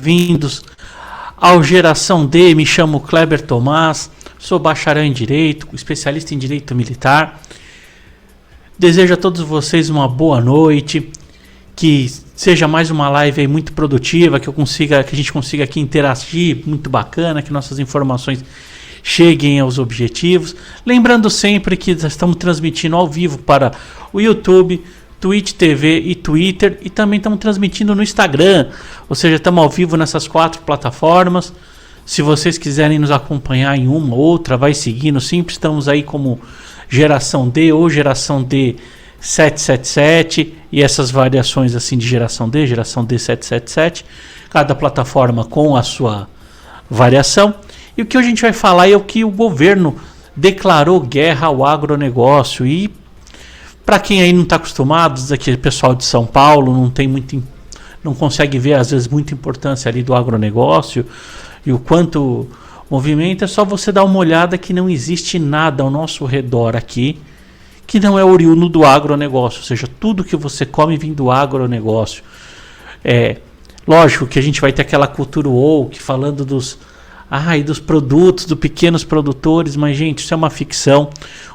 Bem-vindos ao Geração D. Me chamo Kleber Tomás, sou bacharel em Direito, especialista em Direito Militar. Desejo a todos vocês uma boa noite, que seja mais uma live aí muito produtiva, que a gente consiga aqui interagir, muito bacana, que nossas informações cheguem aos objetivos. Lembrando sempre que estamos transmitindo ao vivo para o YouTube, Twitch TV e Twitter, e também estamos transmitindo no Instagram, ou seja, estamos ao vivo nessas 4 plataformas. Se vocês quiserem nos acompanhar em uma ou outra, vai seguindo, sempre estamos aí como Geração D ou Geração D 777 e essas variações assim de Geração D 777, cada plataforma com a sua variação. E o que a gente vai falar é o que o governo declarou guerra ao agronegócio. E para quem aí não está acostumado, aqui pessoal de São Paulo não consegue ver às vezes muita importância ali do agronegócio e o quanto movimenta, é só você dar uma olhada que não existe nada ao nosso redor aqui que não é oriundo do agronegócio, ou seja, tudo que você come vem do agronegócio. Lógico que a gente vai ter aquela cultura woke falando dos produtos, dos pequenos produtores, mas gente, isso é uma ficção.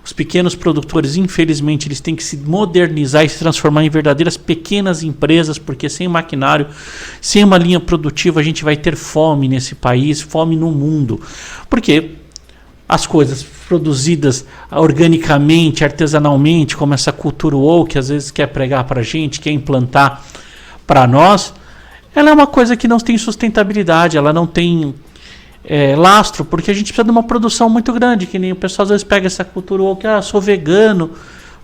Os pequenos produtores, infelizmente, eles têm que se modernizar e se transformar em verdadeiras pequenas empresas, porque sem maquinário, sem uma linha produtiva, a gente vai ter fome nesse país, fome no mundo. Porque as coisas produzidas organicamente, artesanalmente, como essa cultura woke que às vezes quer pregar para a gente, quer implantar para nós, ela é uma coisa que não tem sustentabilidade, ela não tem lastro, porque a gente precisa de uma produção muito grande, que nem o pessoal às vezes pega essa cultura woke, sou vegano,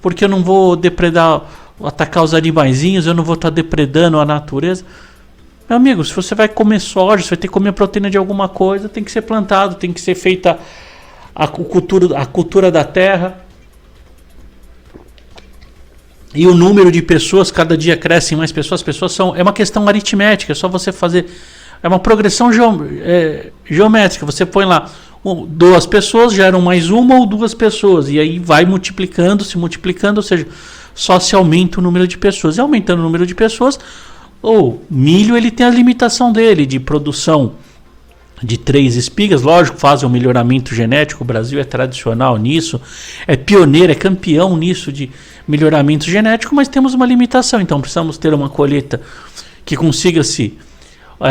porque eu não vou atacar os animaizinhos, eu não vou estar depredando a natureza. Meu amigo, se você vai comer soja, você vai ter que comer proteína de alguma coisa, tem que ser plantado, tem que ser feita a cultura da terra. E o número de pessoas, cada dia crescem mais pessoas, é uma questão aritmética, é só você fazer. É uma progressão geométrica. Você põe lá 2 pessoas, geram mais uma ou 2 pessoas. E aí vai se multiplicando, ou seja, só se aumenta o número de pessoas. E aumentando o número de pessoas, o milho ele tem a limitação dele de produção de 3 espigas. Lógico, fazem um melhoramento genético. O Brasil é tradicional nisso, é pioneiro, é campeão nisso de melhoramento genético, mas temos uma limitação. Então precisamos ter uma colheita que consiga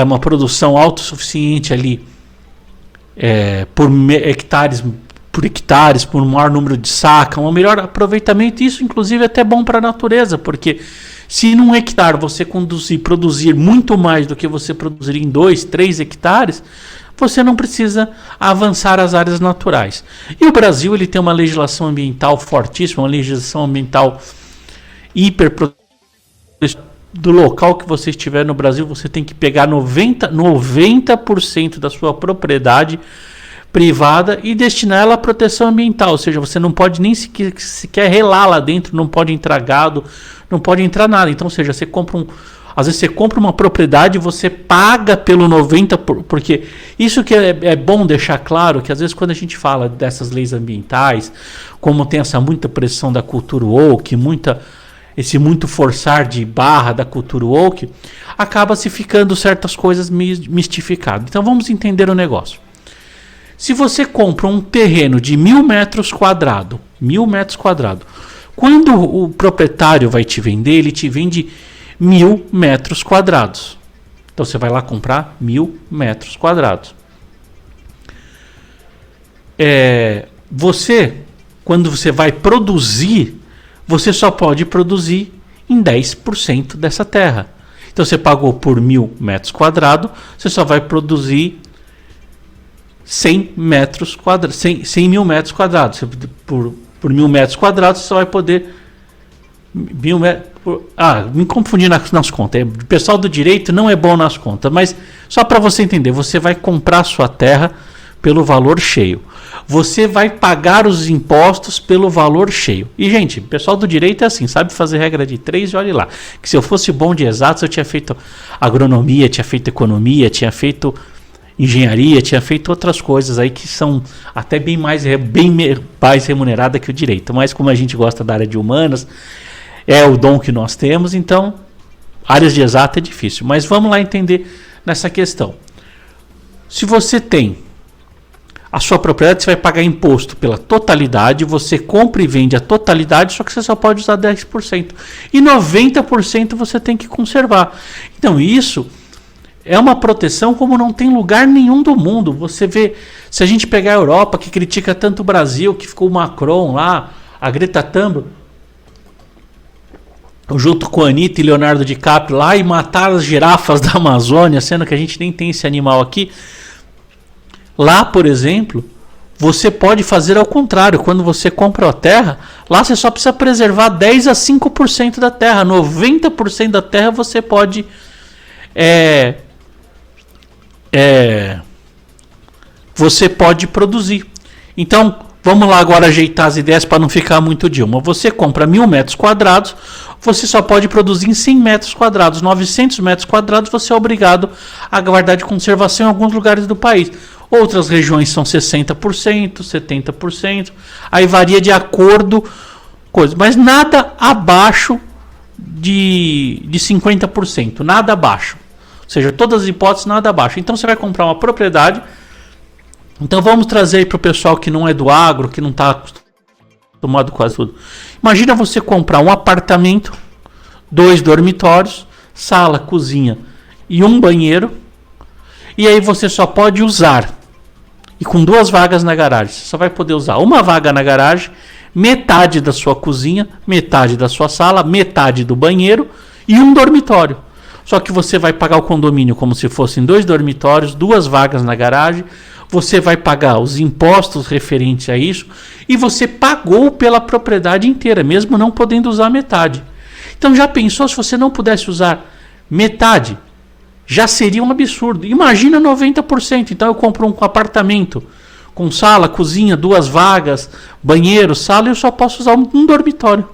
uma produção autossuficiente ali por hectares, por maior número de saca, um melhor aproveitamento. Isso inclusive é até bom para a natureza, porque se num hectare você produzir muito mais do que você produziria em 2, 3 hectares, você não precisa avançar as áreas naturais. E o Brasil ele tem uma legislação ambiental fortíssima, uma legislação ambiental do local que você estiver no Brasil, você tem que pegar 90% da sua propriedade privada e destinar ela à proteção ambiental, ou seja, você não pode nem sequer relar lá dentro, não pode entrar gado, não pode entrar nada. Então, ou seja, às vezes você compra uma propriedade, você paga pelo 90%, porque isso que é bom deixar claro, que às vezes quando a gente fala dessas leis ambientais, como tem essa muita pressão da cultura woke, esse muito forçar de barra da cultura woke, acaba se ficando certas coisas mistificadas. Então vamos entender o negócio. Se você compra um terreno de 1.000 metros quadrados, quando o proprietário vai te vender, ele te vende 1.000 metros quadrados. Então você vai lá comprar 1.000 metros quadrados. Quando você vai produzir, você só pode produzir em 10% dessa terra. Então você pagou por 1.000 metros quadrados, você só vai produzir 100 metros quadrados, 100 mil metros quadrados. Por 1.000 metros quadrados, você só vai poder... me confundi nas contas. O pessoal do direito não é bom nas contas, mas só para você entender, você vai comprar sua terra pelo valor cheio. Você vai pagar os impostos pelo valor cheio. E, gente, o pessoal do direito é assim, sabe fazer regra de 3 e olha lá. Que se eu fosse bom de exatos, eu tinha feito agronomia, tinha feito economia, tinha feito engenharia, tinha feito outras coisas aí que são até bem mais remunerada que o direito. Mas como a gente gosta da área de humanas, é o dom que nós temos, então áreas de exato é difícil. Mas vamos lá entender nessa questão. Se você tem a sua propriedade, você vai pagar imposto pela totalidade, você compra e vende a totalidade, só que você só pode usar 10%. E 90% você tem que conservar. Então isso é uma proteção como não tem lugar nenhum do mundo. Você vê, se a gente pegar a Europa, que critica tanto o Brasil, que ficou o Macron lá, a Greta Thunberg, junto com a Anitta e Leonardo DiCaprio lá, e matar as girafas da Amazônia, sendo que a gente nem tem esse animal aqui. Lá, por exemplo, você pode fazer ao contrário. Quando você compra a terra, lá você só precisa preservar 10 a 5% da terra. 90% da terra você pode você pode produzir. Então, vamos lá agora ajeitar as ideias para não ficar muito de uma. Você compra 1.000 metros quadrados, você só pode produzir em 100 metros quadrados. 900 metros quadrados você é obrigado a guardar de conservação em alguns lugares do país. Outras regiões são 60%, 70%. Aí varia de acordo com coisa, mas nada abaixo de 50%. Nada abaixo. Ou seja, todas as hipóteses, nada abaixo. Então você vai comprar uma propriedade. Então vamos trazer aí para o pessoal que não é do agro, que não está acostumado com quase tudo. Imagina você comprar um apartamento, 2 dormitórios, sala, cozinha e um banheiro. E aí você só pode usar, e com 2 vagas na garagem, você só vai poder usar uma vaga na garagem, metade da sua cozinha, metade da sua sala, metade do banheiro e um dormitório. Só que você vai pagar o condomínio como se fossem 2 dormitórios, 2 vagas na garagem, você vai pagar os impostos referentes a isso e você pagou pela propriedade inteira, mesmo não podendo usar metade. Então já pensou se você não pudesse usar metade? Já seria um absurdo. Imagina 90%. Então eu compro um apartamento com sala, cozinha, 2 vagas, banheiro, sala, e eu só posso usar um dormitório.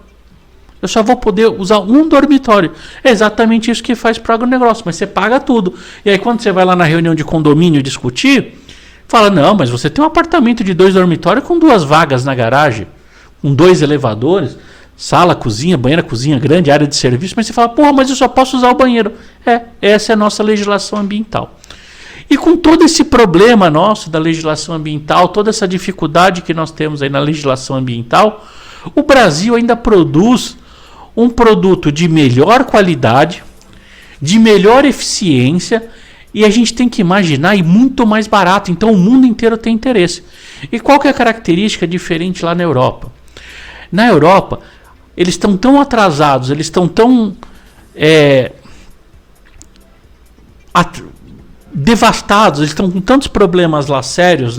Eu só vou poder usar um dormitório. É exatamente isso que faz para o agronegócio, mas você paga tudo. E aí quando você vai lá na reunião de condomínio discutir, fala, não, mas você tem um apartamento de 2 dormitórios com 2 vagas na garagem, com 2 elevadores, sala, cozinha, banheira, cozinha grande, área de serviço, mas você fala, porra, mas eu só posso usar o banheiro. Essa é a nossa legislação ambiental. E com todo esse problema nosso da legislação ambiental, toda essa dificuldade que nós temos aí na legislação ambiental, o Brasil ainda produz um produto de melhor qualidade, de melhor eficiência, e a gente tem que imaginar, e muito mais barato. Então o mundo inteiro tem interesse. E qual que é a característica diferente lá na Europa? Na Europa, eles estão tão atrasados, eles estão tão devastados, eles estão com tantos problemas lá sérios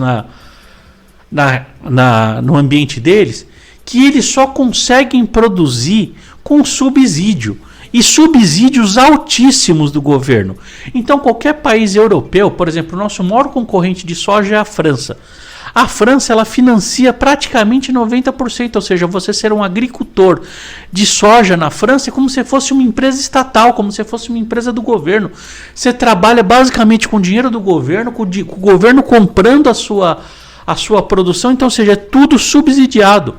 no ambiente deles, que eles só conseguem produzir com subsídio. E subsídios altíssimos do governo. Então qualquer país europeu, por exemplo, o nosso maior concorrente de soja é a França. A França, ela financia praticamente 90%, ou seja, você ser um agricultor de soja na França é como se fosse uma empresa estatal, como se fosse uma empresa do governo. Você trabalha basicamente com o dinheiro do governo, com o governo comprando a sua produção, então, ou seja, é tudo subsidiado.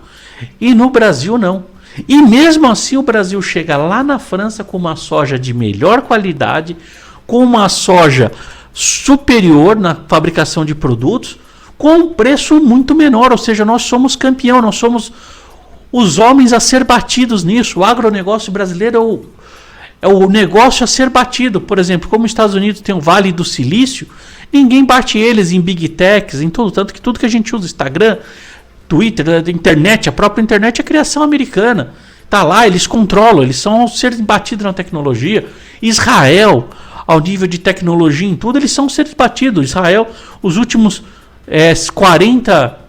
E no Brasil não. E mesmo assim o Brasil chega lá na França com uma soja de melhor qualidade, com uma soja superior na fabricação de produtos, com um preço muito menor. Ou seja, nós somos campeão, nós somos os homens a ser batidos nisso. O agronegócio brasileiro é o negócio a ser batido. Por exemplo, como os Estados Unidos tem o Vale do Silício, ninguém bate eles em Big Techs, em tudo. Tanto que tudo que a gente usa, Instagram, Twitter, a internet, a própria internet é criação americana. Tá lá, eles controlam, eles são seres batidos na tecnologia. Israel, ao nível de tecnologia em tudo, eles são seres batidos. Israel, os últimos 40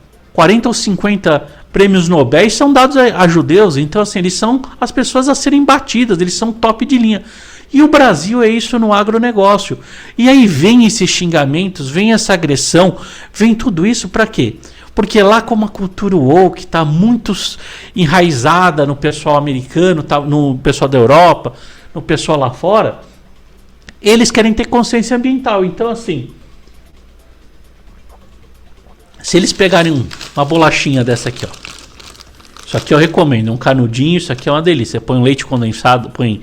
ou 50 prêmios Nobel são dados a judeus. Então, assim, eles são as pessoas a serem batidas, eles são top de linha. E o Brasil é isso no agronegócio. E aí vem esses xingamentos, vem essa agressão, vem tudo isso para quê? Porque lá, como a cultura woke está muito enraizada no pessoal americano, tá, no pessoal da Europa, no pessoal lá fora, eles querem ter consciência ambiental. Então, assim, se eles pegarem uma bolachinha dessa aqui, ó, isso aqui eu recomendo, um canudinho, isso aqui é uma delícia. Você põe um leite condensado, põe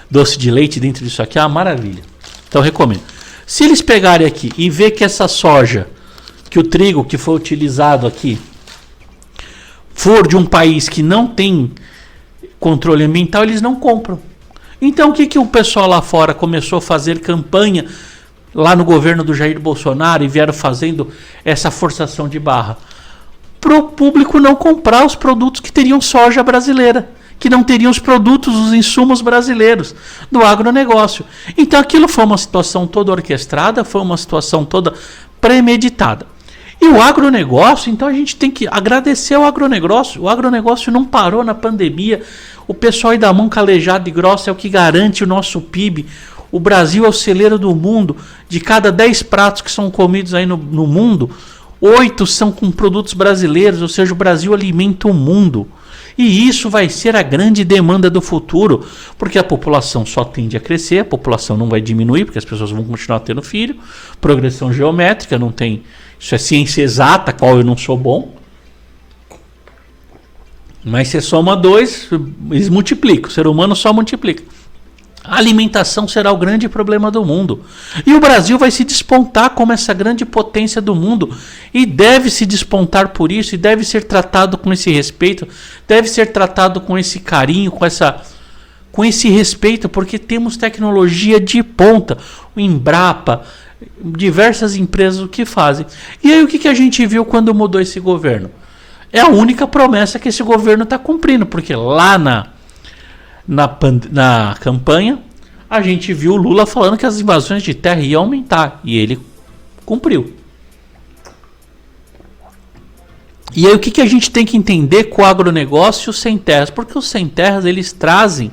doce de leite dentro disso aqui, é uma maravilha. Então eu recomendo. Se eles pegarem aqui e ver que essa soja, que o trigo que foi utilizado aqui, for de um país que não tem controle ambiental, eles não compram. Então o que o pessoal lá fora começou a fazer campanha lá no governo do Jair Bolsonaro e vieram fazendo essa forçação de barra? Para o público não comprar os produtos que teriam soja brasileira, que não teriam os produtos, os insumos brasileiros do agronegócio. Então aquilo foi uma situação toda orquestrada, foi uma situação toda premeditada. E o agronegócio, então a gente tem que agradecer ao agronegócio. O agronegócio não parou na pandemia. O pessoal aí da mão calejada e grossa é o que garante o nosso PIB. O Brasil é o celeiro do mundo. De cada 10 pratos que são comidos aí no mundo, 8 são com produtos brasileiros, ou seja, o Brasil alimenta o mundo. E isso vai ser a grande demanda do futuro, porque a população só tende a crescer, a população não vai diminuir, porque as pessoas vão continuar tendo filho, progressão geométrica, não tem, isso é ciência exata, qual eu não sou bom, mas você soma 2, eles multiplicam, o ser humano só multiplica. A alimentação será o grande problema do mundo. E o Brasil vai se despontar como essa grande potência do mundo. E deve se despontar por isso, e deve ser tratado com esse respeito, deve ser tratado com esse carinho, com esse respeito, porque temos tecnologia de ponta. O Embrapa, diversas empresas o que fazem. E aí o que a gente viu quando mudou esse governo? É a única promessa que esse governo está cumprindo, porque lá na campanha, a gente viu o Lula falando que as invasões de terra iam aumentar. E ele cumpriu. E aí o que a gente tem que entender com o agronegócio sem terras? Porque os sem terras, eles trazem...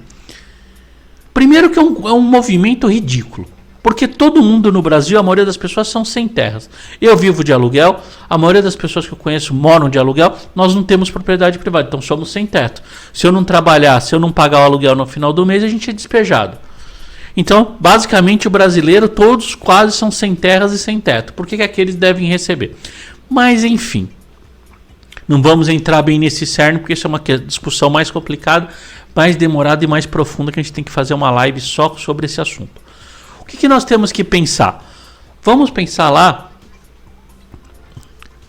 Primeiro que é um movimento ridículo. Porque todo mundo no Brasil, a maioria das pessoas são sem terras. Eu vivo de aluguel, a maioria das pessoas que eu conheço moram de aluguel, nós não temos propriedade privada, então somos sem teto. Se eu não trabalhar, se eu não pagar o aluguel no final do mês, a gente é despejado. Então, basicamente, o brasileiro, todos quase são sem terras e sem teto. Por que aqueles devem receber? Mas, enfim, não vamos entrar bem nesse cerne, porque isso é uma discussão mais complicada, mais demorada e mais profunda, que a gente tem que fazer uma live só sobre esse assunto. O que nós temos que pensar? Vamos pensar lá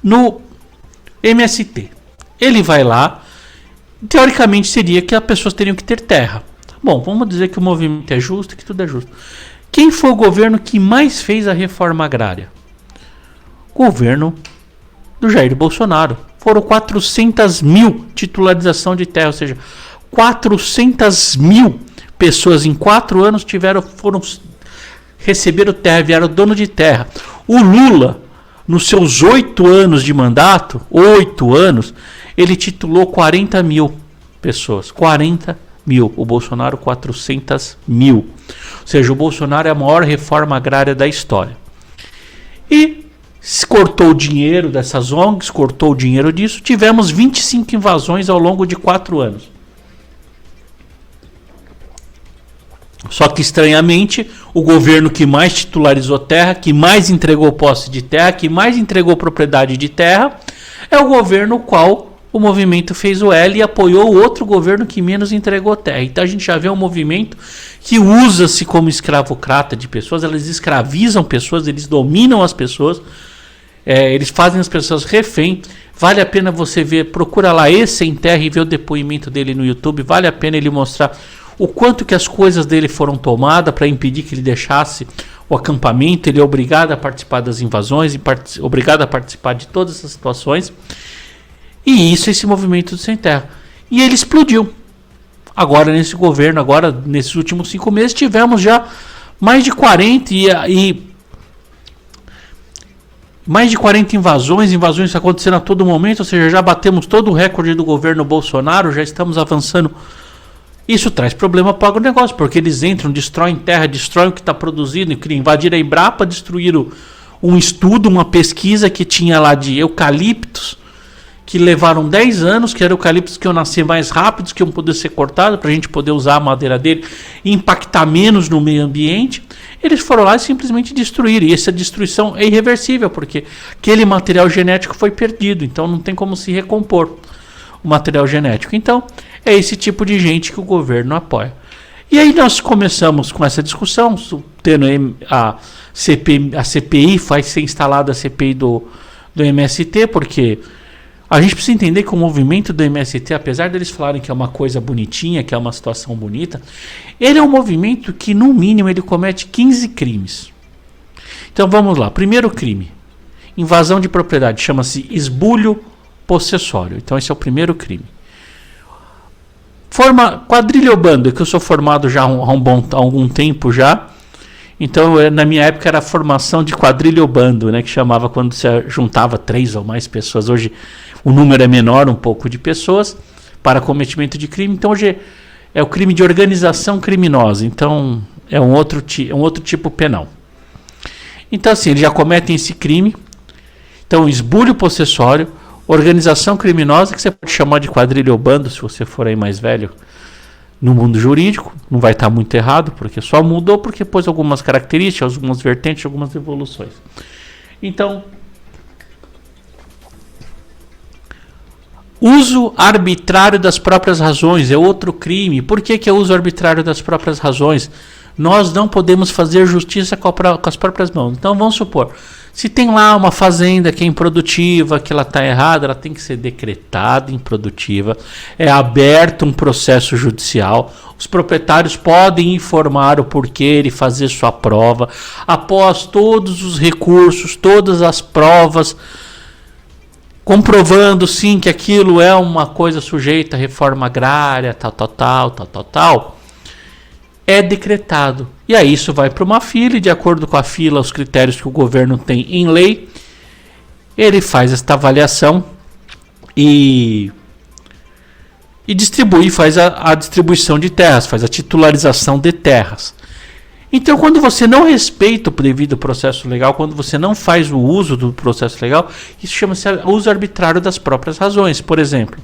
no MST. Ele vai lá, teoricamente seria que as pessoas teriam que ter terra. Bom, vamos dizer que o movimento é justo, que tudo é justo. Quem foi o governo que mais fez a reforma agrária? Governo do Jair Bolsonaro. Foram 400 mil titularização de terra, ou seja, 400 mil pessoas em 4 anos receberam terra, vieram dono de terra. O Lula, nos seus 8 anos de mandato, 8 anos, ele titulou 40 mil pessoas. 40 mil. O Bolsonaro, 400 mil. Ou seja, o Bolsonaro é a maior reforma agrária da história. E cortou o dinheiro dessas ONGs, cortou o dinheiro disso. Tivemos 25 invasões ao longo de 4 anos. Só que, estranhamente, o governo que mais titularizou terra, que mais entregou posse de terra, que mais entregou propriedade de terra, é o governo qual o movimento fez o L e apoiou o outro governo que menos entregou terra. Então a gente já vê um movimento que usa-se como escravocrata de pessoas, eles escravizam pessoas, eles dominam as pessoas, eles fazem as pessoas refém. Vale a pena você ver, procura lá esse Sem Terra e ver o depoimento dele no YouTube, vale a pena ele mostrar o quanto que as coisas dele foram tomadas para impedir que ele deixasse o acampamento. Ele é obrigado a participar das invasões, obrigado a participar de todas essas situações. E isso é esse movimento do Sem Terra. E ele explodiu. Agora nesse governo, agora nesses últimos 5 meses, tivemos já mais de 40 mais de 40 invasões acontecendo a todo momento, ou seja, já batemos todo o recorde do governo Bolsonaro, já estamos avançando. Isso traz problema para o agronegócio, porque eles entram, destroem terra, destroem o que está produzindo, invadiram a Embrapa, destruíram um estudo, uma pesquisa que tinha lá de eucaliptos, que levaram 10 anos, que eram eucaliptos que iam nascer mais rápidos, que iam poder ser cortados, para a gente poder usar a madeira dele e impactar menos no meio ambiente. Eles foram lá e simplesmente destruíram, e essa destruição é irreversível, porque aquele material genético foi perdido, então não tem como se recompor o material genético. Então, é esse tipo de gente que o governo apoia. E aí nós começamos com essa discussão, tendo a CPI, vai ser instalada a CPI do MST, porque a gente precisa entender que o movimento do MST, apesar deles falarem que é uma coisa bonitinha, que é uma situação bonita, ele é um movimento que, no mínimo, ele comete 15 crimes. Então vamos lá. Primeiro crime, invasão de propriedade, chama-se esbulho possessório. Então esse é o primeiro crime. Quadrilha ou bando, que eu sou formado já há algum tempo já. Então, na minha época era a formação de quadrilha ou bando, né, que chamava quando você juntava 3 ou mais pessoas. Hoje o número é menor um pouco de pessoas para cometimento de crime. Então hoje é o crime de organização criminosa. Então é um outro tipo penal. Então assim, eles já cometem esse crime. Então esbulho possessório, organização criminosa, que você pode chamar de quadrilha ou bando, se você for aí mais velho no mundo jurídico, não vai estar muito errado, porque só mudou porque pôs algumas características, algumas vertentes, algumas evoluções. Então, uso arbitrário das próprias razões é outro crime. Por que é uso arbitrário das próprias razões? Nós não podemos fazer justiça com as próprias mãos. Então vamos supor, se tem lá uma fazenda que é improdutiva, que ela está errada, ela tem que ser decretada improdutiva, é aberto um processo judicial, os proprietários podem informar o porquê e fazer sua prova, após todos os recursos, todas as provas, comprovando sim que aquilo é uma coisa sujeita à reforma agrária, tal, é decretado. E aí isso vai para uma fila, e de acordo com a fila, os critérios que o governo tem em lei, ele faz esta avaliação e distribui, faz a distribuição de terras, faz a titularização de terras. Então, quando você não respeita o devido processo legal, quando você não faz o uso do processo legal, isso chama-se uso arbitrário das próprias razões. Por exemplo,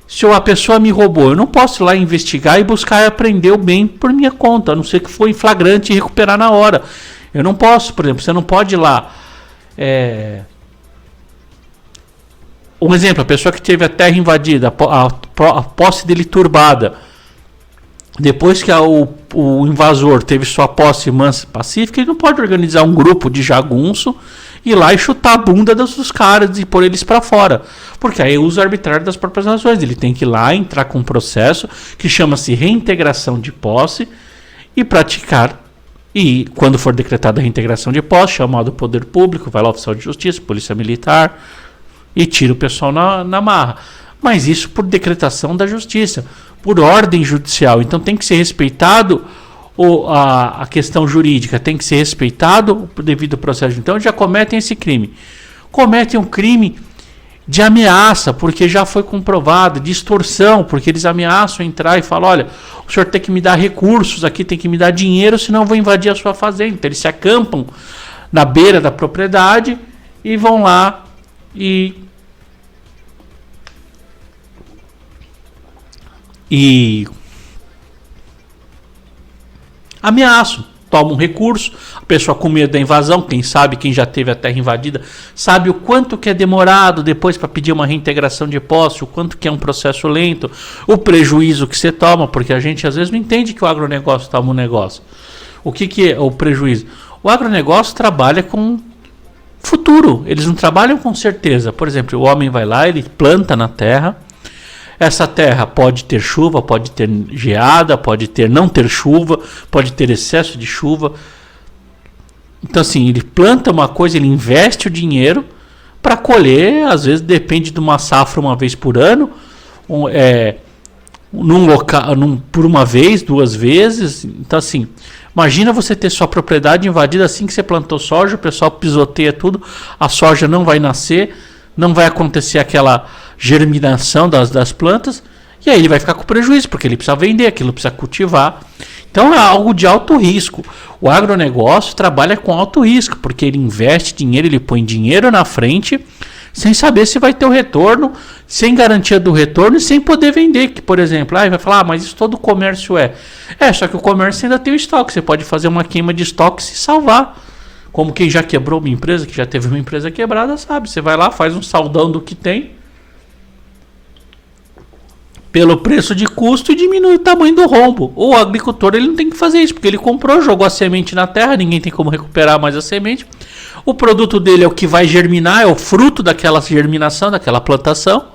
se a pessoa me roubou, eu não posso ir lá investigar e buscar e apreender o bem por minha conta, a não ser que for em flagrante e recuperar na hora. Eu não posso, por exemplo, você não pode ir lá... Um exemplo, a pessoa que teve a terra invadida, a posse dele turbada, depois que o invasor teve sua posse mansa e pacífica, ele não pode organizar um grupo de jagunço, ir lá e chutar a bunda dos caras e pôr eles para fora. Porque aí é uso arbitrário das próprias razões. Ele tem que ir lá, entrar com um processo que chama-se reintegração de posse e praticar. E quando for decretada a reintegração de posse, chamado poder público, vai lá o oficial de justiça, polícia militar e tira o pessoal na marra. Mas isso por decretação da justiça, por ordem judicial. Então tem que ser respeitado a questão jurídica, tem que ser respeitado o devido processo. Então já cometem esse crime. Cometem um crime de ameaça, porque já foi comprovado, de extorsão, porque eles ameaçam entrar e falam, olha, o senhor tem que me dar recursos aqui, tem que me dar dinheiro, senão eu vou invadir a sua fazenda. Então, eles se acampam na beira da propriedade e vão lá e ameaçam, tomam um recurso, a pessoa com medo da invasão, quem sabe, quem já teve a terra invadida, sabe o quanto que é demorado depois para pedir uma reintegração de posse, o quanto que é um processo lento, o prejuízo que você toma, porque a gente às vezes não entende que o agronegócio toma um negócio. O que é o prejuízo? O agronegócio trabalha com futuro, eles não trabalham com certeza. Por exemplo, o homem vai lá, ele planta na terra, essa terra pode ter chuva, pode ter geada, pode não ter chuva, pode ter excesso de chuva. Então assim, ele planta uma coisa, ele investe o dinheiro para colher, às vezes depende de uma safra uma vez por ano, por uma vez, 2 vezes. Então assim, imagina você ter sua propriedade invadida assim que você plantou soja, o pessoal pisoteia tudo, a soja não vai nascer, não vai acontecer aquela germinação das plantas, e aí ele vai ficar com prejuízo, porque ele precisa vender, aquilo precisa cultivar. Então é algo de alto risco. O agronegócio trabalha com alto risco, porque ele investe dinheiro, ele põe dinheiro na frente, sem saber se vai ter o retorno, sem garantia do retorno e sem poder vender. Que, por exemplo, vai falar, mas isso todo comércio só que o comércio ainda tem o estoque, você pode fazer uma queima de estoque e se salvar. Como quem já quebrou uma empresa, que já teve uma empresa quebrada, sabe? Você vai lá, faz um saldão do que tem, pelo preço de custo e diminui o tamanho do rombo. O agricultor ele não tem que fazer isso, porque ele comprou, jogou a semente na terra, ninguém tem como recuperar mais a semente. O produto dele é o que vai germinar, é o fruto daquela germinação, daquela plantação.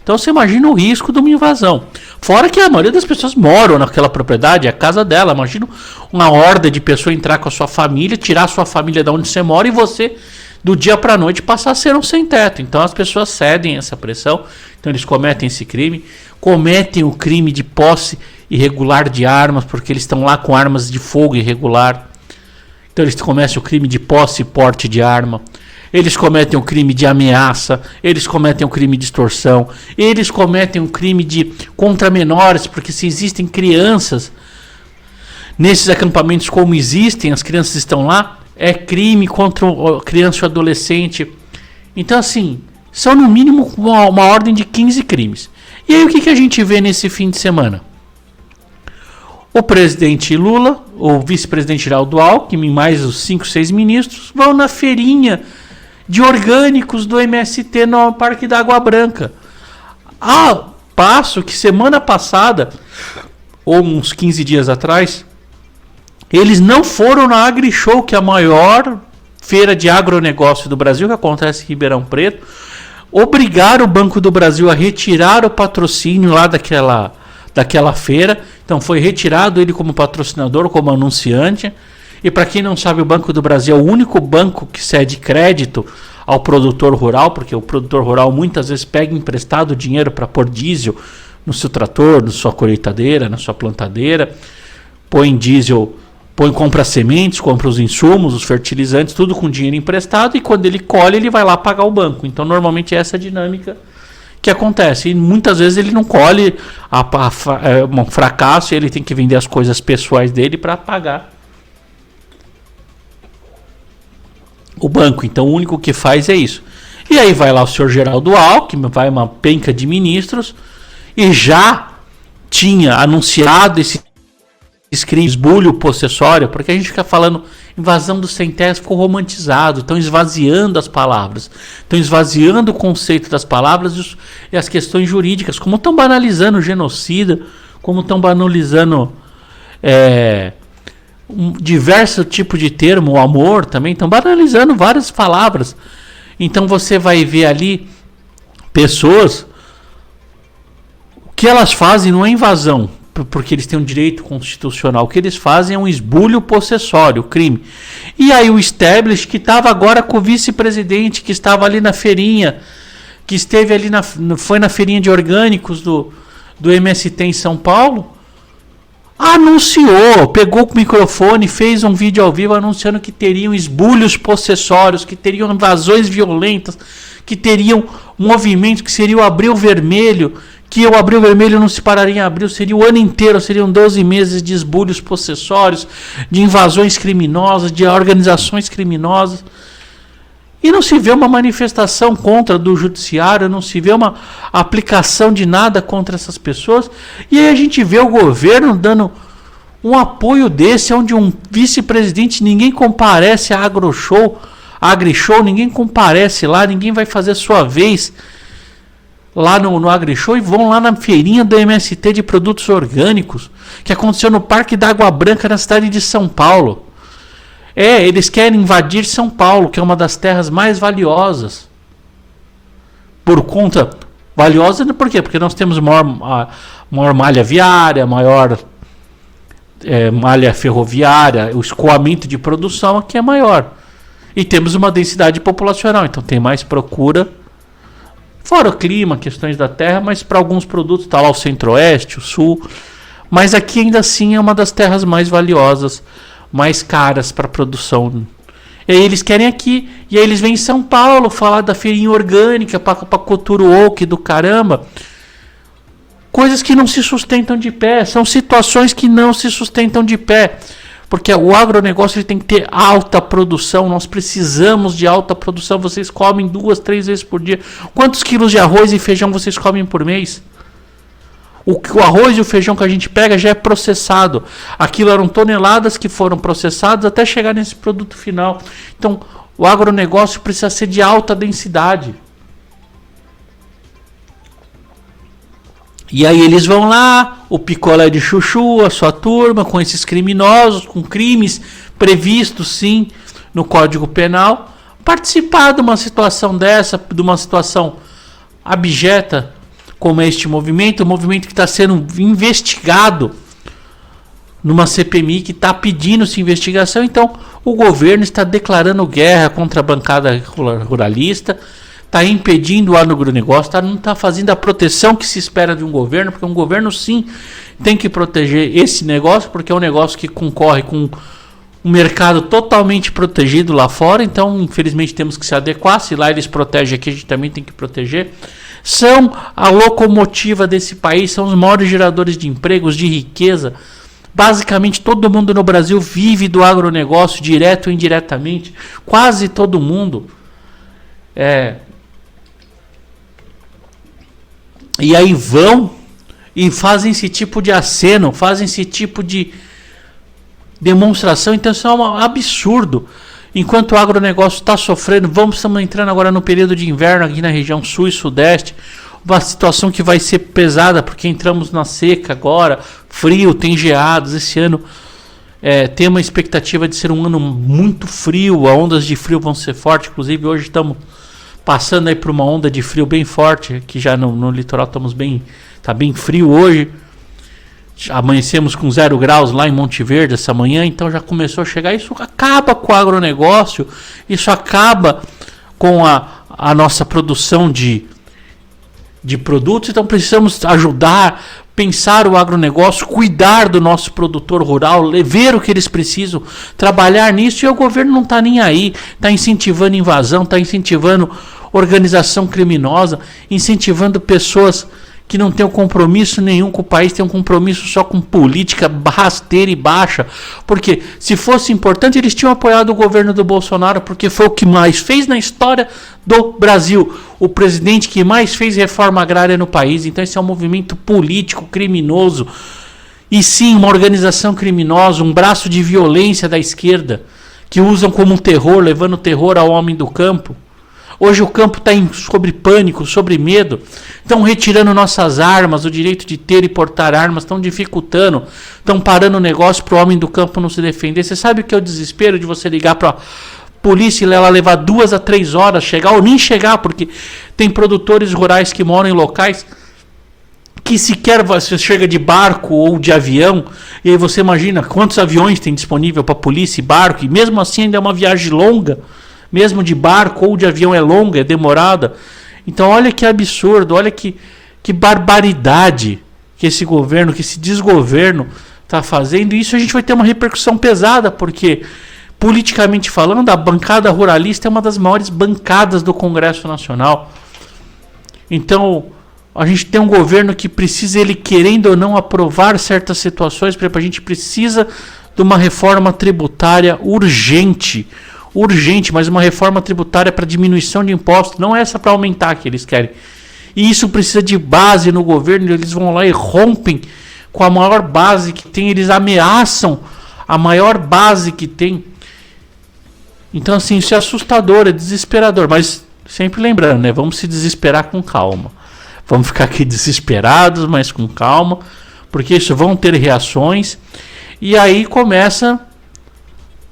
Então você imagina o risco de uma invasão. Fora que a maioria das pessoas moram naquela propriedade, é a casa dela. Imagina uma horda de pessoas entrar com a sua família, tirar a sua família de onde você mora e você, do dia para a noite, passar a ser um sem teto. Então as pessoas cedem essa pressão, então eles cometem esse crime. Cometem o crime de posse irregular de armas, porque eles estão lá com armas de fogo irregular. Então eles cometem o crime de posse e porte de arma. Eles cometem o crime de ameaça. Eles cometem o crime de extorsão. Eles cometem o crime de contra menores, porque se existem crianças nesses acampamentos como existem, as crianças estão lá, é crime contra criança ou adolescente. Então assim, são no mínimo uma ordem de 15 crimes. E aí o que a gente vê nesse fim de semana? O presidente Lula, o vice-presidente Geraldo Alckmin, mais os 5, 6 ministros, vão na feirinha de orgânicos do MST no Parque da Água Branca. A passo que semana passada, ou uns 15 dias atrás, eles não foram na AgriShow, que é a maior feira de agronegócio do Brasil, que acontece em Ribeirão Preto. Obrigaram o Banco do Brasil a retirar o patrocínio lá daquela feira. Então foi retirado ele como patrocinador, como anunciante. E para quem não sabe, o Banco do Brasil é o único banco que cede crédito ao produtor rural, porque o produtor rural muitas vezes pega emprestado dinheiro para pôr diesel no seu trator, na sua colheitadeira, na sua plantadeira, põe diesel, compra sementes, compra os insumos, os fertilizantes, tudo com dinheiro emprestado, e quando ele colhe, ele vai lá pagar o banco. Então, normalmente, é essa dinâmica que acontece. E muitas vezes ele não colhe, é um fracasso, e ele tem que vender as coisas pessoais dele para pagar o banco. Então, o único que faz é isso. E aí vai lá o senhor Geraldo Alckmin, vai uma penca de ministros, e já tinha anunciado esse crime, esbulho possessório, porque a gente fica falando invasão do sem terra, ficou romantizado, estão esvaziando as palavras, estão esvaziando o conceito das palavras e as questões jurídicas, como estão banalizando o genocida, como estão banalizando diversos tipos de termo, o amor também, estão banalizando várias palavras. Então você vai ver ali pessoas, o que elas fazem não é invasão, porque eles têm um direito constitucional. O que eles fazem é um esbulho possessório, crime. E aí o establishment, que estava agora com o vice-presidente, que estava ali na feirinha, que esteve ali foi na feirinha de orgânicos do MST em São Paulo, anunciou, pegou o microfone, fez um vídeo ao vivo anunciando que teriam esbulhos possessórios, que teriam invasões violentas, que teriam movimentos, que seria o Abril Vermelho, que o Abril Vermelho não se pararia em abril, seria o ano inteiro, seriam 12 meses de esbulhos possessórios, de invasões criminosas, de organizações criminosas. E não se vê uma manifestação contra do judiciário, não se vê uma aplicação de nada contra essas pessoas. E aí a gente vê o governo dando um apoio desse, onde um vice-presidente, ninguém comparece a AgriShow, ninguém comparece lá, ninguém vai fazer sua vez lá no AgriShow, e vão lá na feirinha do MST de produtos orgânicos, que aconteceu no Parque da Água Branca, na cidade de São Paulo. Eles querem invadir São Paulo, que é uma das terras mais valiosas. Por conta... Valiosa por quê? Porque nós temos maior malha viária, maior malha ferroviária, o escoamento de produção aqui é maior. E temos uma densidade populacional, então tem mais procura. Fora o clima, questões da terra, mas para alguns produtos está lá o centro-oeste, o sul. Mas aqui ainda assim é uma das terras mais valiosas, mais caras para produção. E aí eles querem aqui, e aí eles vêm em São Paulo falar da feirinha orgânica, para Coturuoque do caramba. Coisas que não se sustentam de pé, são situações que não se sustentam de pé. Porque o agronegócio ele tem que ter alta produção, nós precisamos de alta produção. Vocês comem 2, 3 vezes por dia. Quantos quilos de arroz e feijão vocês comem por mês? O arroz e o feijão que a gente pega já é processado. Aquilo eram toneladas que foram processadas até chegar nesse produto final. Então, o agronegócio precisa ser de alta densidade. E aí eles vão lá, o picolé de chuchu, a sua turma, com esses criminosos, com crimes previstos sim no Código Penal, participar de uma situação dessa, de uma situação abjeta como este movimento, um movimento que está sendo investigado numa CPMI que está pedindo essa investigação. Então o governo está declarando guerra contra a bancada ruralista, está impedindo o agronegócio, não está fazendo a proteção que se espera de um governo, porque um governo sim tem que proteger esse negócio, porque é um negócio que concorre com um mercado totalmente protegido lá fora. Então infelizmente temos que se adequar. Se lá eles protegem, aqui a gente também tem que proteger. São a locomotiva desse país, são os maiores geradores de empregos, de riqueza. Basicamente todo mundo no Brasil vive do agronegócio, direto ou indiretamente, quase todo mundo. E aí vão e fazem esse tipo de aceno, fazem esse tipo de demonstração. Então isso é um absurdo. Enquanto o agronegócio está sofrendo, estamos entrando agora no período de inverno aqui na região sul e sudeste, uma situação que vai ser pesada, porque entramos na seca agora, frio, tem geados. Esse ano tem uma expectativa de ser um ano muito frio, as ondas de frio vão ser fortes. Inclusive hoje estamos passando aí por uma onda de frio bem forte, que já no litoral tá bem frio hoje. Amanhecemos com 0 graus lá em Monte Verde essa manhã, então já começou a chegar. Isso acaba com o agronegócio, isso acaba com a nossa produção de produtos. Então precisamos ajudar, pensar o agronegócio, cuidar do nosso produtor rural, ver o que eles precisam, trabalhar nisso. E o governo não está nem aí, está incentivando invasão, está incentivando organização criminosa, incentivando pessoas que não tem compromisso nenhum com o país, tem um compromisso só com política rasteira e baixa. Porque se fosse importante, eles tinham apoiado o governo do Bolsonaro, porque foi o que mais fez na história do Brasil, o presidente que mais fez reforma agrária no país. Então esse é um movimento político criminoso, e sim uma organização criminosa, um braço de violência da esquerda, que usam como um terror, levando terror ao homem do campo. Hoje o campo está sobre pânico, sobre medo. Estão retirando nossas armas, o direito de ter e portar armas. Estão dificultando, estão parando o negócio para o homem do campo não se defender. Você sabe o que é o desespero de você ligar para a polícia e ela levar 2 a 3 horas chegar, ou nem chegar, porque tem produtores rurais que moram em locais que sequer você chega de barco ou de avião. E aí você imagina quantos aviões tem disponível para polícia e barco, e mesmo assim ainda é uma viagem longa. Mesmo de barco ou de avião é longa, é demorada. Então olha que absurdo, olha que barbaridade que esse governo, que esse desgoverno está fazendo. E isso a gente vai ter uma repercussão pesada, porque politicamente falando, a bancada ruralista é uma das maiores bancadas do Congresso Nacional. Então a gente tem um governo que precisa, ele querendo ou não, aprovar certas situações. Por exemplo, a gente precisa de uma reforma tributária urgente, mas uma reforma tributária para diminuição de impostos, não é essa para aumentar que eles querem. E isso precisa de base no governo. Eles vão lá e rompem com a maior base que tem, eles ameaçam a maior base que tem. Então assim, isso é assustador, é desesperador, mas sempre lembrando, né? Vamos se desesperar com calma. Vamos ficar aqui desesperados, mas com calma, porque isso vão ter reações. E aí começa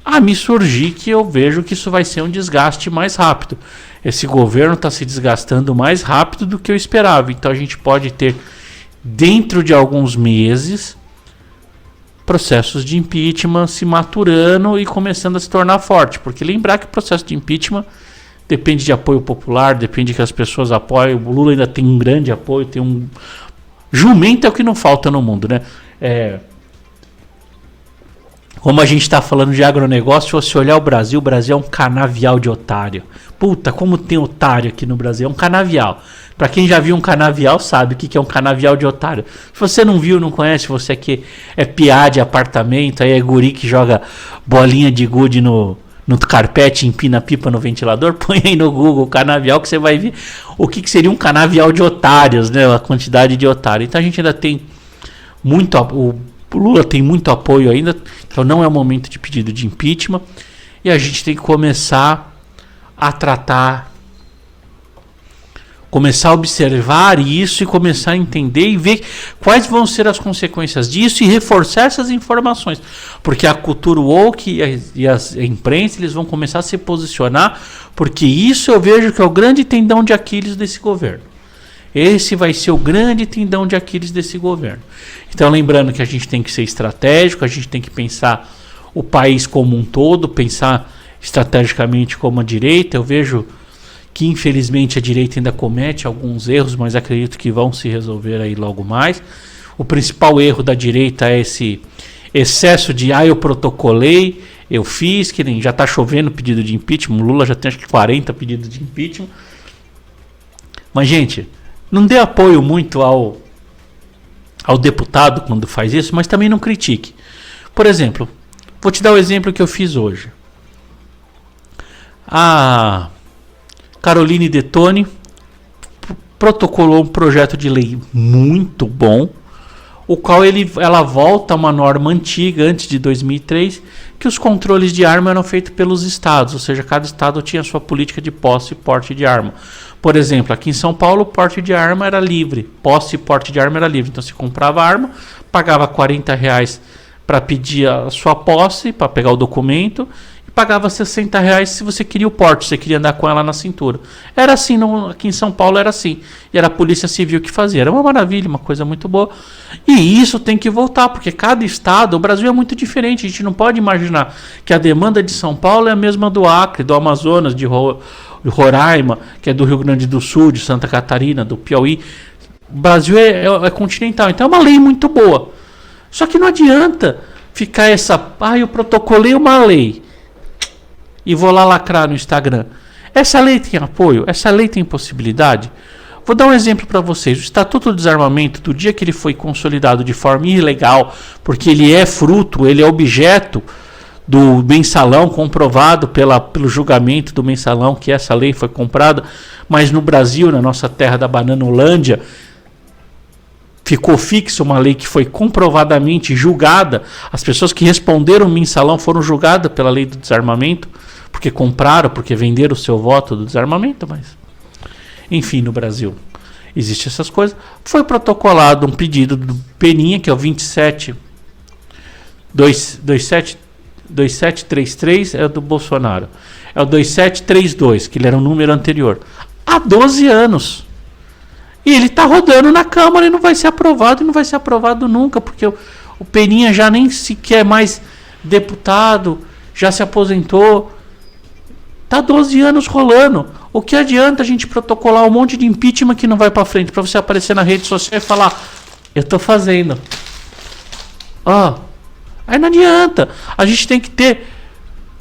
a me surgir que eu vejo que isso vai ser um desgaste mais rápido. Esse governo está se desgastando mais rápido do que eu esperava. Então a gente pode ter, dentro de alguns meses, processos de impeachment se maturando e começando a se tornar forte. Porque lembrar que o processo de impeachment depende de apoio popular, depende que as pessoas apoiem. O Lula ainda tem um grande apoio, tem um... Jumento é o que não falta no mundo, né? Como a gente está falando de agronegócio, se você olhar o Brasil é um canavial de otário. Puta, como tem otário aqui no Brasil, é um canavial. Para quem já viu um canavial sabe o que é um canavial de otário. Se você não viu, não conhece, você que é piá de apartamento, aí é guri que joga bolinha de gude no carpete, empina pipa no ventilador, põe aí no Google canavial que você vai ver o que seria um canavial de otários, né? A quantidade de otários. Então a gente ainda tem muito... O Lula tem muito apoio ainda, então não é o momento de pedido de impeachment. E a gente tem que começar a tratar Começar a observar isso e começar a entender e ver quais vão ser as consequências disso e reforçar essas informações. Porque a cultura woke e a imprensa, eles vão começar a se posicionar, porque isso eu vejo que é o grande tendão de Aquiles desse governo. Esse vai ser o grande tendão de Aquiles desse governo. Então, lembrando que a gente tem que ser estratégico, a gente tem que pensar o país como um todo, pensar estrategicamente como a direita. Eu vejo que infelizmente a direita ainda comete alguns erros, mas acredito que vão se resolver aí logo mais. O principal erro da direita é esse excesso de eu protocolei, eu fiz, que nem já está chovendo pedido de impeachment, o Lula já tem acho que 40 pedidos de impeachment. Mas, gente, não dê apoio muito ao deputado quando faz isso, mas também não critique. Por exemplo, vou te dar o exemplo que eu fiz hoje. A Caroline Detoni protocolou um projeto de lei muito bom, o qual ela volta a uma norma antiga, antes de 2003, que os controles de arma eram feitos pelos estados, ou seja, cada estado tinha sua política de posse e porte de arma. Por exemplo, aqui em São Paulo, o porte de arma era livre, posse e porte de arma era livre. Então, você comprava arma, pagava R$40 para pedir a sua posse, para pegar o documento, e pagava R$60 se você queria o porte, você queria andar com ela na cintura. Era assim, aqui em São Paulo era assim. E era a Polícia Civil que fazia. Era uma maravilha, uma coisa muito boa. E isso tem que voltar, porque cada estado, o Brasil é muito diferente. A gente não pode imaginar que a demanda de São Paulo é a mesma do Acre, do Amazonas, de Roraima, que é do Rio Grande do Sul, de Santa Catarina, do Piauí. O Brasil é continental, então é uma lei muito boa. Só que não adianta ficar eu protocolei uma lei e vou lá lacrar no Instagram. Essa lei tem apoio? Essa lei tem possibilidade? Vou dar um exemplo para vocês. O Estatuto do Desarmamento, do dia que ele foi consolidado de forma ilegal, porque ele é fruto, ele é objeto do mensalão, comprovado pelo julgamento do mensalão, que essa lei foi comprada, mas no Brasil, na nossa terra da Bananolândia, ficou fixa uma lei que foi comprovadamente julgada. As pessoas que responderam o mensalão foram julgadas pela lei do desarmamento, porque compraram, porque venderam o seu voto do desarmamento, mas enfim, no Brasil existem essas coisas. Foi protocolado um pedido do Peninha, que é o 2733, é do Bolsonaro. É o 2732, que ele era um número anterior. Há 12 anos. E ele está rodando na Câmara e não vai ser aprovado, e não vai ser aprovado nunca, porque o Peninha já nem sequer mais deputado, já se aposentou. Está 12 anos rolando. O que adianta a gente protocolar um monte de impeachment que não vai para frente, para você aparecer na rede social e falar, eu estou fazendo. Aí não adianta. A gente tem que ter...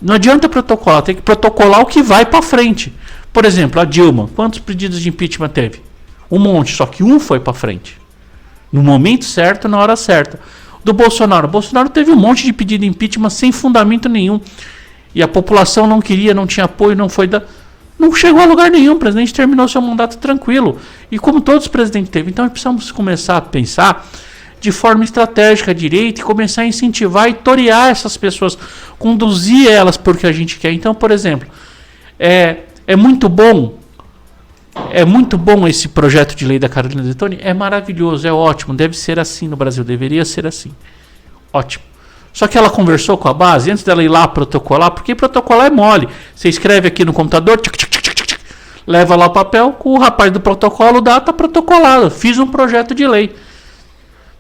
Não adianta protocolar, tem que protocolar o que vai para frente. Por exemplo, a Dilma, quantos pedidos de impeachment teve? Um monte, só que um foi para frente. No momento certo, na hora certa. Do Bolsonaro. O Bolsonaro teve um monte de pedido de impeachment sem fundamento nenhum. E a população não queria, não tinha apoio, não chegou a lugar nenhum. O presidente terminou seu mandato tranquilo. E como todos os presidentes teve. Então, precisamos começar a pensar de forma estratégica a direita e começar a incentivar e torear essas pessoas, conduzir elas por que a gente quer. Então, por exemplo, é muito bom esse projeto de lei da Carolina Detoni, é maravilhoso, é ótimo, deve ser assim no Brasil, deveria ser assim, ótimo. Só que ela conversou com a base antes dela ir lá protocolar, porque protocolar é mole. Você escreve aqui no computador, leva lá o papel, o rapaz do protocolo tá protocolado, fiz um projeto de lei.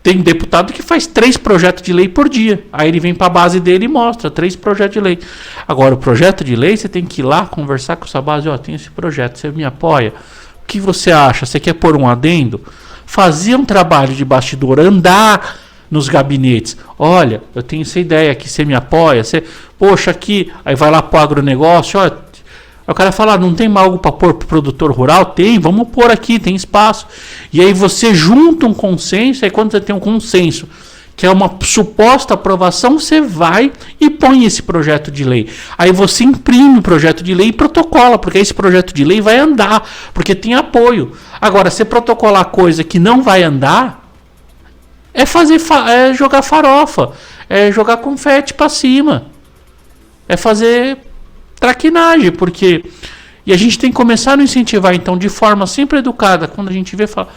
Tem deputado que faz 3 projetos de lei por dia. Aí ele vem para a base dele e mostra 3 projetos de lei. Agora, o projeto de lei, você tem que ir lá conversar com sua base. Tem esse projeto, você me apoia? O que você acha? Você quer pôr um adendo? Fazer um trabalho de bastidor, andar nos gabinetes. Olha, eu tenho essa ideia aqui, você me apoia? Poxa, aqui, aí vai lá para o agronegócio, olha. Aí o cara fala, não tem mais algo para pôr para o produtor rural? Tem, vamos pôr aqui, tem espaço. E aí você junta um consenso, aí quando você tem um consenso, que é uma suposta aprovação, você vai e põe esse projeto de lei. Aí você imprime o projeto de lei e protocola, porque esse projeto de lei vai andar, porque tem apoio. Agora, se protocolar coisa que não vai andar, é jogar farofa, é jogar confete para cima, é fazer traquinagem, porque E a gente tem que começar a nos incentivar, então, de forma sempre educada, quando a gente vê, fala,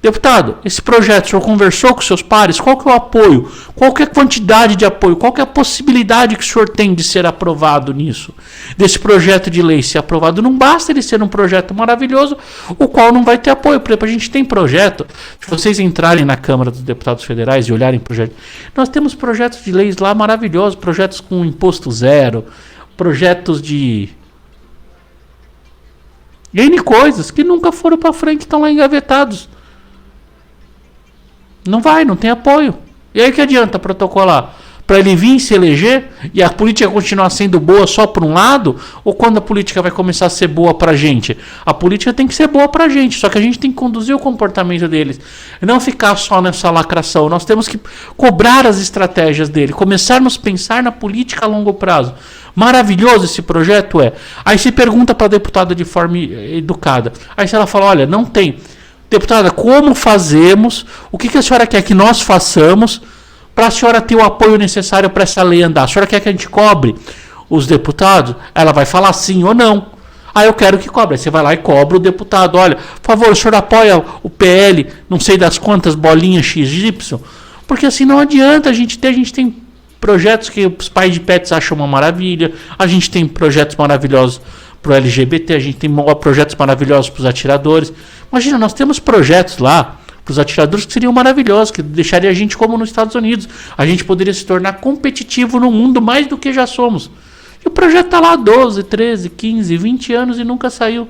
deputado, esse projeto, o senhor conversou com seus pares? Qual que é o apoio? Qual que é a quantidade de apoio? Qual que é a possibilidade que o senhor tem de ser aprovado nisso? Desse projeto de lei ser aprovado? Não basta ele ser um projeto maravilhoso, o qual não vai ter apoio. Por exemplo, a gente tem projeto, se vocês entrarem na Câmara dos Deputados Federais e olharem projetos, nós temos projetos de leis lá maravilhosos, projetos com imposto zero, projetos de N coisas que nunca foram para frente, estão lá engavetados. Não vai, não tem apoio. E aí que adianta protocolar? Para ele vir se eleger e a política continuar sendo boa só por um lado? Ou quando a política vai começar a ser boa para a gente? A política tem que ser boa para a gente, só que a gente tem que conduzir o comportamento deles. E não ficar só nessa lacração. Nós temos que cobrar as estratégias dele, começarmos a pensar na política a longo prazo. Maravilhoso esse projeto é. Aí se pergunta para a deputada de forma educada. Aí se ela fala, olha, não tem... Deputada, como fazemos? O que a senhora quer que nós façamos para a senhora ter o apoio necessário para essa lei andar? A senhora quer que a gente cobre os deputados? Ela vai falar sim ou não. Aí eu quero que cobre. Aí você vai lá e cobra o deputado. Olha, por favor, o senhor apoia o PL, não sei das quantas bolinhas XY? Porque assim não adianta a gente tem projetos que os pais de pets acham uma maravilha, a gente tem projetos maravilhosos para o LGBT, a gente tem projetos maravilhosos para os atiradores. Imagina, nós temos projetos lá para os atiradores que seriam maravilhosos, que deixaria a gente como nos Estados Unidos. A gente poderia se tornar competitivo no mundo mais do que já somos. E o projeto está lá há 12, 13, 15, 20 anos e nunca saiu.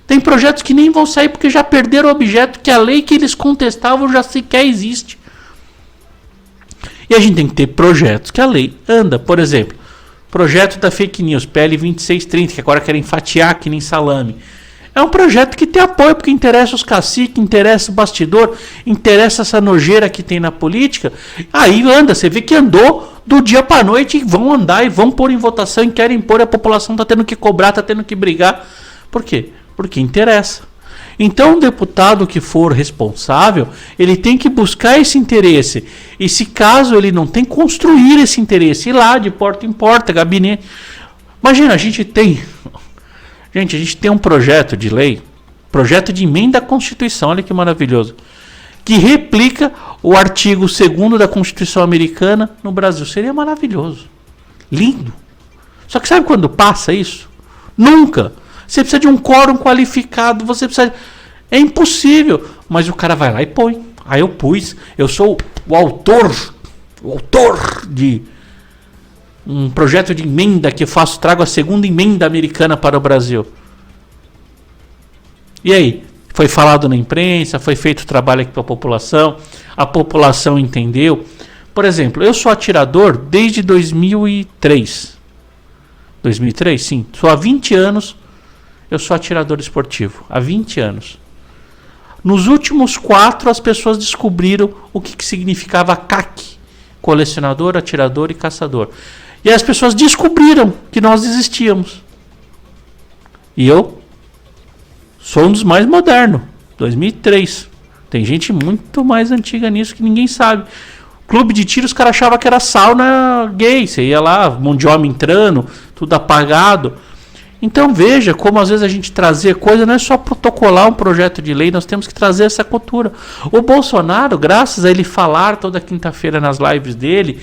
Tem projetos que nem vão sair porque já perderam o objeto, que a lei que eles contestavam já sequer existe. E a gente tem que ter projetos que a lei anda. Por exemplo, projeto da fake news, PL 2630, que agora querem fatiar que nem salame. É um projeto que tem apoio, porque interessa os caciques, interessa o bastidor, interessa essa nojeira que tem na política. Aí anda, você vê que andou do dia para a noite e vão andar e vão pôr em votação e querem pôr, e a população está tendo que cobrar, está tendo que brigar. Por quê? Porque interessa. Então, o deputado que for responsável, ele tem que buscar esse interesse. E se caso ele não tem, construir esse interesse. Ir lá de porta em porta, gabinete. Imagina, a gente tem um projeto de lei, projeto de emenda à Constituição, olha que maravilhoso, que replica o artigo 2º da Constituição Americana no Brasil. Seria maravilhoso. Lindo. Só que sabe quando passa isso? Nunca. Você precisa de um quórum qualificado, você precisa... É impossível. Mas o cara vai lá e põe. Aí eu pus. Eu sou o autor de um projeto de emenda que trago a 2ª emenda americana para o Brasil. E aí? Foi falado na imprensa, foi feito trabalho aqui para a população entendeu. Por exemplo, eu sou atirador desde 2003. 2003? Sim. Sou há 20 anos... Eu sou atirador esportivo, há 20 anos. Nos últimos 4, as pessoas descobriram o que significava CAC. Colecionador, atirador e caçador. E as pessoas descobriram que nós existíamos. E eu sou um dos mais modernos, 2003. Tem gente muito mais antiga nisso que ninguém sabe. Clube de tiro, os caras achavam que era sauna gay. Você ia lá, um monte de homem entrando, tudo apagado. Então veja como às vezes a gente trazer coisa, não é só protocolar um projeto de lei, nós temos que trazer essa cultura. O Bolsonaro, graças a ele falar toda quinta-feira nas lives dele,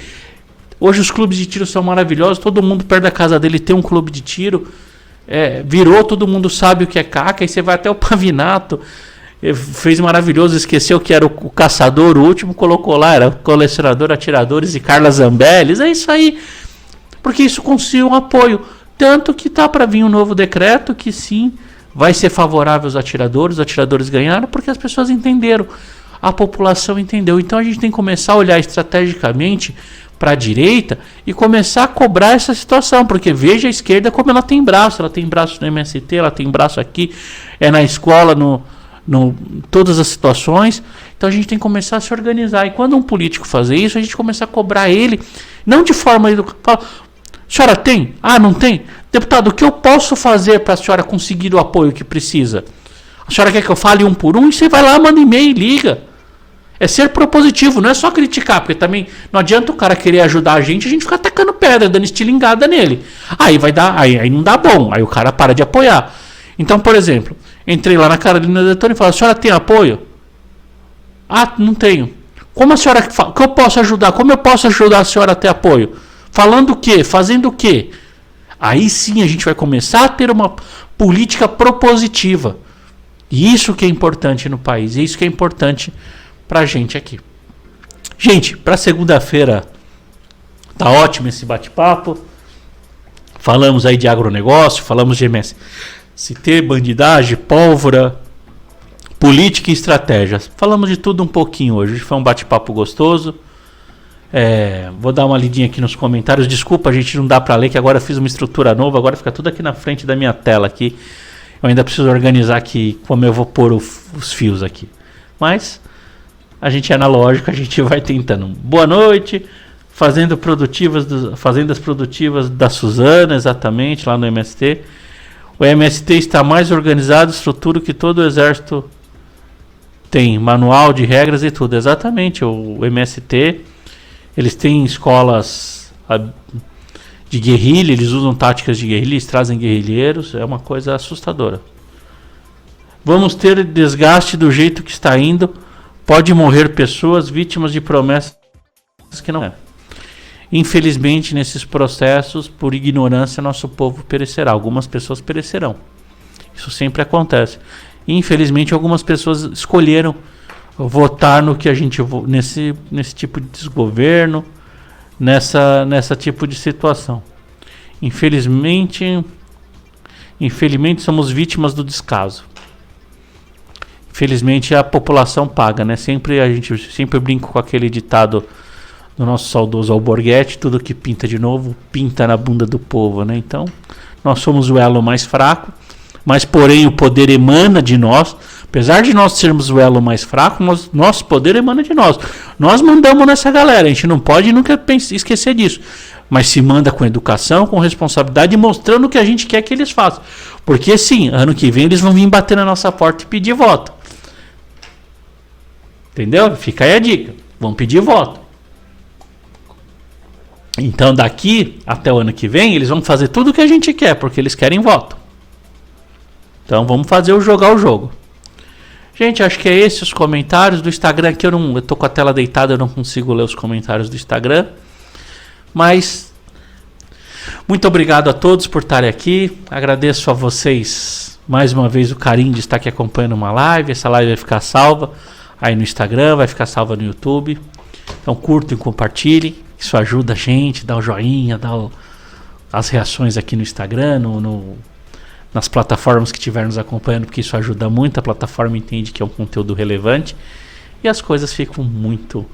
hoje os clubes de tiro são maravilhosos, todo mundo perto da casa dele tem um clube de tiro, virou, todo mundo sabe o que é caca, aí você vai até o Pavinato, fez maravilhoso, esqueceu que era o caçador, o último colocou lá, era colecionador, atiradores e Carla Zambelli, é isso aí, porque isso conseguiu um apoio. Tanto que está para vir um novo decreto que sim, vai ser favorável aos atiradores. Os atiradores ganharam porque as pessoas entenderam. A população entendeu. Então a gente tem que começar a olhar estrategicamente para a direita e começar a cobrar essa situação. Porque veja a esquerda como ela tem braço. Ela tem braço no MST, ela tem braço aqui, na escola, todas as situações. Então a gente tem que começar a se organizar. E quando um político fazer isso, a gente começa a cobrar ele, não de forma educada. A senhora tem? Ah, não tem? Deputado, o que eu posso fazer para a senhora conseguir o apoio que precisa? A senhora quer que eu fale um por um? E você vai lá, manda e-mail e liga. É ser propositivo, não é só criticar, porque também não adianta o cara querer ajudar a gente ficar atacando pedra, dando estilingada nele. Aí vai dar, aí não dá bom, aí o cara para de apoiar. Então, por exemplo, entrei lá na Carolina Detone e falei: a senhora tem apoio? Ah, não tenho. Como a senhora, que eu posso ajudar? Como eu posso ajudar a senhora a ter apoio? Falando o quê? Fazendo o quê? Aí sim a gente vai começar a ter uma política propositiva. E isso que é importante no país. E isso que é importante pra gente aqui. Gente, pra segunda-feira tá ótimo esse bate-papo. Falamos aí de agronegócio, falamos de MST, bandidagem, pólvora, política e estratégias. Falamos de tudo um pouquinho hoje. Foi um bate-papo gostoso. Vou dar uma lidinha aqui nos comentários. Desculpa, a gente não dá para ler, que agora eu fiz uma estrutura nova. Agora fica tudo aqui na frente da minha tela aqui. Eu ainda preciso organizar aqui como eu vou pôr os fios aqui. Mas a gente é analógico, a gente vai tentando. Boa noite. Fazendas produtivas da Suzana, exatamente, lá no MST. O MST está mais organizado, estrutura que todo o exército tem. Manual de regras e tudo. Exatamente, o MST... Eles têm escolas de guerrilha, eles usam táticas de guerrilha, eles trazem guerrilheiros, é uma coisa assustadora. Vamos ter desgaste do jeito que está indo, pode morrer pessoas vítimas de promessas que não é. Infelizmente, nesses processos, por ignorância, nosso povo perecerá. Algumas pessoas perecerão. Isso sempre acontece. Infelizmente, algumas pessoas escolheram votar no que a gente nesse tipo de desgoverno, nessa tipo de situação. Infelizmente somos vítimas do descaso. Infelizmente a população paga, né? Sempre brinco com aquele ditado do nosso saudoso Alborguete: tudo que pinta de novo pinta na bunda do povo, né? Então nós somos o elo mais fraco, mas porém o poder emana de nós. Apesar de nós sermos o elo mais fraco, nosso poder emana de nós. Nós mandamos nessa galera, a gente não pode nunca esquecer disso. Mas se manda com educação, com responsabilidade e mostrando o que a gente quer que eles façam. Porque sim, ano que vem eles vão vir bater na nossa porta e pedir voto. Entendeu? Fica aí a dica. Vão pedir voto. Então daqui até o ano que vem eles vão fazer tudo o que a gente quer, porque eles querem voto. Então vamos jogar o jogo. Gente, acho que é esse os comentários do Instagram. Aqui eu tô com a tela deitada, eu não consigo ler os comentários do Instagram. Mas muito obrigado a todos por estarem aqui. Agradeço a vocês mais uma vez o carinho de estar aqui acompanhando uma live. Essa live vai ficar salva aí no Instagram, vai ficar salva no YouTube. Então curtem e compartilhem. Isso ajuda a gente, dá o joinha, as reações aqui no Instagram, nas plataformas que estiver nos acompanhando, porque isso ajuda muito. A plataforma entende que é um conteúdo relevante e as coisas ficam muito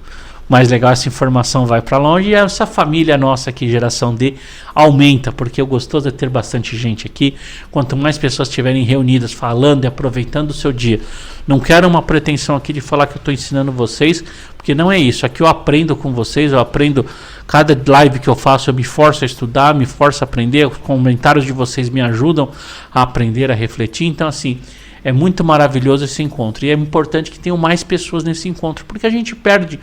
mais legal, essa informação vai para longe e essa família nossa aqui, Geração D, aumenta, porque o gostoso é ter bastante gente aqui. Quanto mais pessoas estiverem reunidas, falando e aproveitando o seu dia. Não quero uma pretensão aqui de falar que eu estou ensinando vocês, porque não é isso. Aqui eu aprendo com vocês, eu aprendo cada live que eu faço, eu me forço a estudar, me forço a aprender, os comentários de vocês me ajudam a aprender, a refletir. Então assim, é muito maravilhoso esse encontro e é importante que tenham mais pessoas nesse encontro, porque a gente perde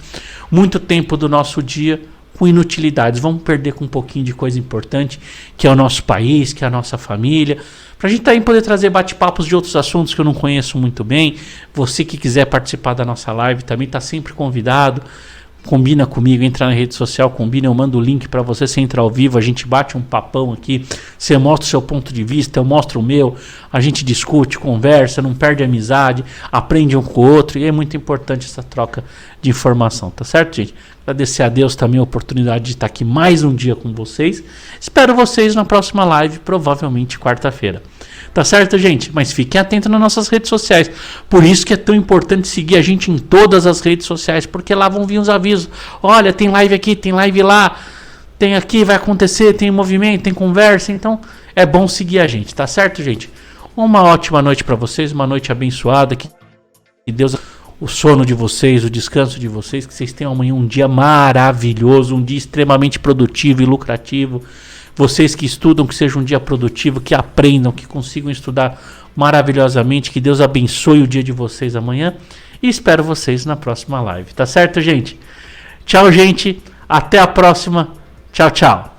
muito tempo do nosso dia com inutilidades. Vamos perder com um pouquinho de coisa importante, que é o nosso país, que é a nossa família, para a gente também poder trazer bate-papos de outros assuntos que eu não conheço muito bem. Você que quiser participar da nossa live também está sempre convidado. Combina comigo, entra na rede social, combina, eu mando o link para você entrar ao vivo, a gente bate um papão aqui, você mostra o seu ponto de vista, eu mostro o meu, a gente discute, conversa, não perde a amizade, aprende um com o outro, e é muito importante essa troca de informação, tá certo, gente? Agradecer a Deus também a oportunidade de estar aqui mais um dia com vocês. Espero vocês na próxima live, provavelmente quarta-feira. Tá certo, gente? Mas fiquem atentos nas nossas redes sociais. Por isso que é tão importante seguir a gente em todas as redes sociais, porque lá vão vir os avisos. Olha, tem live aqui, tem live lá, tem aqui, vai acontecer, tem movimento, tem conversa. Então é bom seguir a gente, tá certo, gente? Uma ótima noite para vocês, uma noite abençoada. Que Deus, o sono de vocês, o descanso de vocês, que vocês tenham amanhã um dia maravilhoso, um dia extremamente produtivo e lucrativo. Vocês que estudam, que seja um dia produtivo, que aprendam, que consigam estudar maravilhosamente. Que Deus abençoe o dia de vocês amanhã. E espero vocês na próxima live. Tá certo, gente? Tchau, gente. Até a próxima. Tchau, tchau.